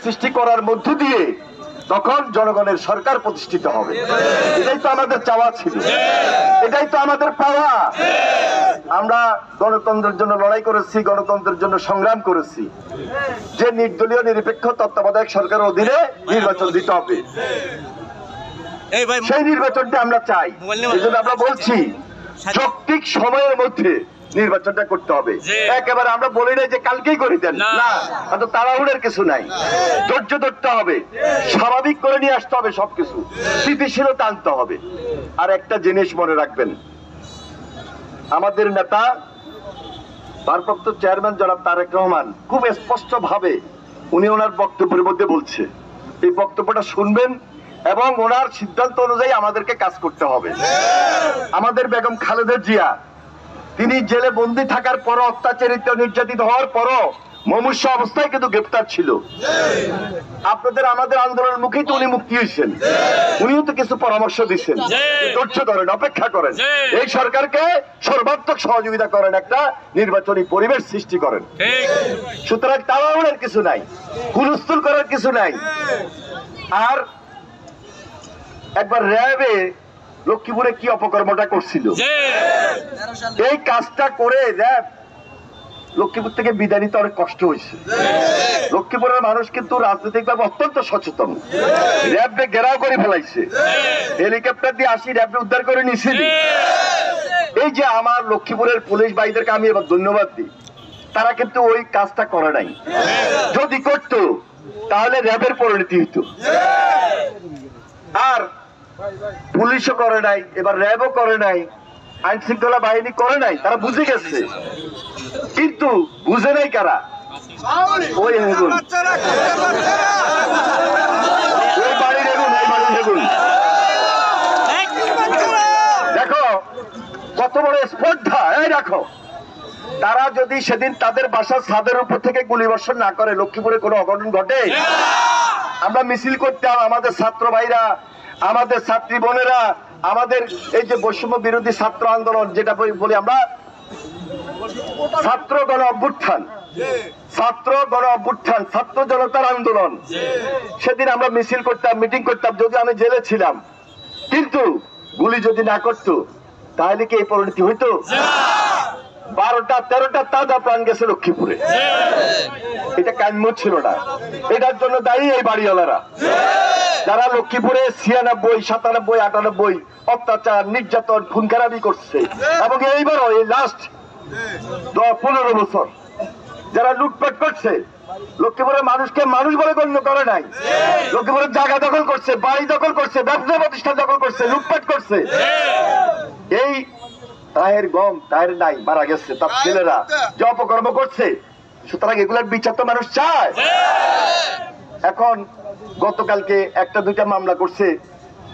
সৃষ্টি করার মধ্য দিয়ে তখন জনগণের সরকার প্রতিষ্ঠিত হবে। এটাই তো আমাদের চাওয়া ছিল, এটাই তো আমাদের পাওয়া। আমরা গণতন্ত্রের জন্য লড়াই করেছি, গণতন্ত্রের জন্য সংগ্রাম করেছি, যে নির্দলীয় নিরপেক্ষ তত্ত্বাবধায়ক সরকারের অধীনে নির্বাচন দিতে হবে, সেই নির্বাচনটা আমরা চাই। এই জন্য আমরা বলছি যৌক্তিক সময়ের মধ্যে নির্বাচনটা করতে হবে। একেবারে আমরা বলি না যে কালকেই করে দেন, না, তাড়াহুড়োর কিছু নাই, ধৈর্য ধরতে হবে, স্বাভাবিক করে নিয়ে আসতে হবে, সবকিছু স্থিতিশীলতা আনতে হবে। আর একটা জিনিস মনে রাখবেন, আমাদের নেতা ভারপ্রাপ্ত চেয়ারম্যান জনাব তারেক রহমান খুব স্পষ্ট ভাবে উনি ওনার বক্তব্যের মধ্যে বলছে, এই বক্তব্যটা শুনবেন এবং ওনার সিদ্ধান্ত অনুযায়ী আমাদেরকে কাজ করতে হবে। আমাদের বেগম খালেদা জিয়া তিনি জেলে বন্দী থাকার পর, অত্যাচারিত নির্যাতিত হওয়ার পরও মুমূর্ষ অবস্থায় কিন্তু গ্রেপ্তার ছিল। আপনাদের আমাদের আন্দোলনের মুখেই তো উনি মুক্তি হয়েছেন। উনিও তো কিছু পরামর্শ দিচ্ছেন, ধৈর্য ধরেন, অপেক্ষা করেন, এই সরকারকে সর্বাত্মক সহযোগিতা করেন, একটা নির্বাচনী পরিবেশ সৃষ্টি করেন। সুতরাং তাড়াহুড়োর কিছু নাই, হুলস্থুল করার কিছু নাই। আর একবার র্যাবে লক্ষ্মীপুরে কি অপকর্মটা করছিল, এই কাজটা করে র্যাব লক্ষ্মীপুর থেকে বিদায় নিতে অনেক কষ্ট হয়েছে। লক্ষ্মীপুরের মানুষ কিন্তু রাজনৈতিকভাবে অত্যন্ত সচেতন, র্যাবকে ঘেরাও করে ফেলাইছে, হেলিকপ্টার দিয়ে আসি র্যাবকে উদ্ধার করে নিয়েছিল। এই যে আমার লক্ষ্মীপুরের পুলিশ ভাইদেরকে আমি এবার ধন্যবাদ দিই, তারা কিন্তু ওই কাজটা করে নাই। যদি করতো তাহলে র্যাবের পরিণতি হইতো। আর পুলিশও করে নাই, এবার র্যাবও করে নাই, আইন শৃঙ্খলা বাহিনী করে নাই, তারা বুঝে গেছে। কিন্তু বুঝে নাই কারা? ওই হেগুন, ওই বাড়ির হেগুন, ওই বাড়ির হেগুন। দেখো কত বড় স্পর্ধা। এই দেখো, তারা যদি সেদিন তাদের বাসার ছাদের উপর থেকে গুলিবর্ষণ না করে, লক্ষ্মীপুরে কোনো অঘটন ঘটে, আমরা মিছিল করতাম। আমাদের ছাত্র ভাইরা, আমাদের ছাত্রী বোনেরা, আমাদের এই যে বৈষম্য বিরোধী ছাত্র আন্দোলন, যেটা বলি আমরা ছাত্র গণ অভ্যুত্থান, ছাত্র গণ অভ্যুত্থান, ছাত্র জনতার আন্দোলন, সেদিন আমরা মিছিল করতাম, মিটিং করতাম, যদি আমি জেলে ছিলাম। কিন্তু গুলি যদি না করতো তাহলে কি এই পরিণতি হইতো? 12টা 13টা তাজা প্রাণ গেছে লক্ষ্মীপুরে, এটা কাম্য ছিল না। এটার জন্য দায়ী এই বাড়িওয়ালারা, যারা লক্ষ্মীপুরে 96, 97, 98 অত্যাচার, নির্যাতন, খুন খারাপি করছে। এবং এইবারও এই লাস্ট 15 বছর যারা লুটপাট করছে, লক্ষ্মীপুরের মানুষকে মানুষ বলে গণ্য করে নাই, লক্ষ্মীপুরের জায়গা দখল করছে, বাড়ি দখল করছে, ব্যবসা প্রতিষ্ঠান দখল করছে, লুটপাট করছে। এই তাহের গম, তাহের নাই, মারা গেছে, তার ছেলেরা যে অপকর্ম করছে, সুতরাং এগুলোর বিচার তো মানুষ চায়। এখন গতকালকে 1-2টা মামলা করছে,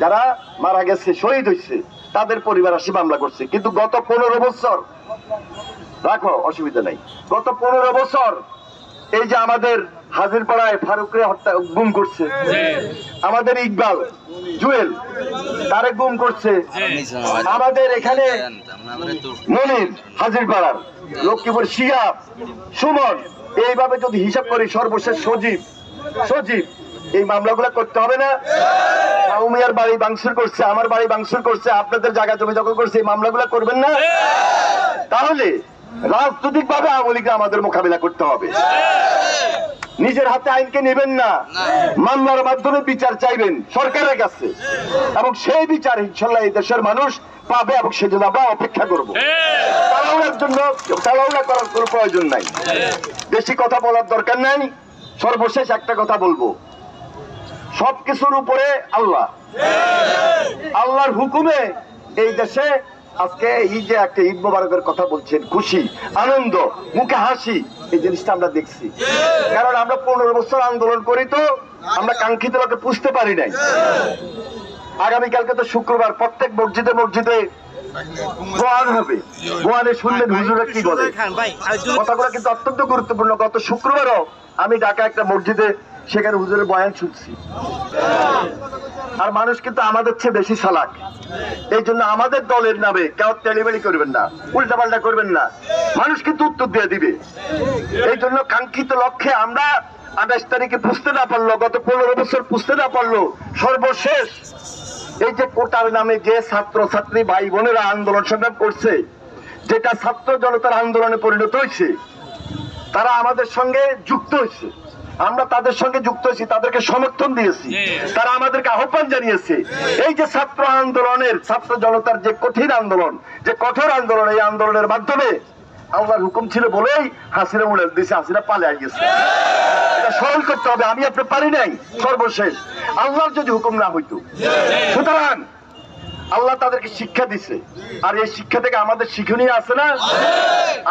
যারা মারা গেছে, শহীদ হয়েছে, তাদের পরিবার আসি মামলা করছে। কিন্তু গত 15 বছর, রাখো অসুবিধা নাই, গত 15 বছর এই যে আমাদের হাজিরপাড়ায় ফারুকরে হত্যা গুম করছে, আমাদের ইকবাল জুয়েল তারে গুম করছে, আমাদের এখানে মনির হাজিরপাড়ার, লক্ষ্মীপুর শিহাব, সুমন, এইভাবে যদি হিসাব করি সর্বশেষ সজীব, এই মামলাগুলো করতে হবে না? সাউমিয়ার বাড়ি ভাঙচুর করছে, আমার বাড়ি ভাঙচুর করছে, আপনাদের জায়গা জমি দখল করছে, এই মামলাগুলো করবেন না? তাহলে রাজনৈতিক ভাবে আওয়ামী লীগকে আমাদের মোকাবিলা করতে হবে। নিজের হাতে আইনকে নেবেন না, মামলার মাধ্যমে বিচার চাইবেন সরকারের কাছে, এবং সেই বিচার ইনশাল্লাহ এই দেশের মানুষ পাবে, এবং সেজন্য আমরা অপেক্ষা করবো। তাড়াহুড়ার জন্য তাড়াহুড়া করার কোনো প্রয়োজন নাই, বেশি কথা বলার দরকার নাই। সর্বশেষ একটা কথা বলবো, সবকিছুর উপরে আল্লাহ, আল্লাহর হুকুমে এই দেশে আজকে এই যে একটা ঈদ মোবারকের কথা বলছেন, খুশি, আনন্দ, মুখে হাসি, এই জিনিসটা আমরা দেখছি। কারণ আমরা 15 বছর আন্দোলন করি, তো আমরা কাঙ্ক্ষিত লোকে পুষতে পারি নাই। আগামীকালকে তো শুক্রবার, প্রত্যেক মসজিদে মসজিদে গোয়ান হবে, গোয়ানে শুনলেন হুজুরা কি বলে, কথাগুলো কিন্তু অত্যন্ত গুরুত্বপূর্ণ। গত শুক্রবারও আমি ঢাকা একটা মসজিদে সেখানে হুজুরের বয়ান শুনছি। আর মানুষ কিন্তু আমাদের চেয়ে বেশি চালাক। এই জন্য আমাদের দলের নামে কেউ তেলিবেলি করবেন না, উল্টাপাল্টা করবেন না, মানুষ কিন্তু উত্তর দিয়ে দিবে। এই জন্য কাঙ্ক্ষিত লক্ষ্যে আমরা 28 তারিখে পুষতে না পারলো, গত 15 বছর পুষতে না পারলো, সর্বশেষ এই যে কোটার নামে যে ছাত্র ছাত্রী ভাই বোনেরা আন্দোলন সংগ্রাম করছে, যেটা ছাত্র জনতার আন্দোলনে পরিণত হয়েছে, তারা আমাদের সঙ্গে যুক্ত হয়েছে, আমরা তাদের সঙ্গে যুক্ত হয়েছি, তাদেরকে সমর্থন দিয়েছি, তারা আমাদেরকে আহ্বান জানিয়েছে। এই যে ছাত্র আন্দোলনের, ছাত্র জনতার যে কঠিন আন্দোলন, যে কঠোর আন্দোলন, এই আন্দোলনের মাধ্যমে আল্লাহর হুকুম ছিল বলেই হাসিনা উড়ে দিয়েছে, হাসিনা পালিয়ে গেছে। এটা স্মরণ করতে হবে, আমি আপনি পারি নাই, সর্বশেষ আল্লাহর যদি হুকুম না হইতো। সুতরাং আল্লাহ তাদেরকে শিক্ষা দিছে, আর এই শিক্ষা থেকে আমাদের শিক্ষণীয় আছে না?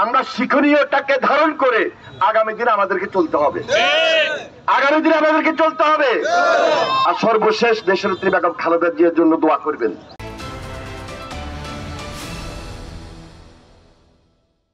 আমরা শিক্ষণীয়টাকে ধারণ করে আগামী দিনে আমাদেরকে চলতে হবে, আগামী দিনে আমাদেরকে চলতে হবে। আর সর্বশেষ দেশনেত্রী বেগম খালেদা জিয়ার জন্য দোয়া করবেন।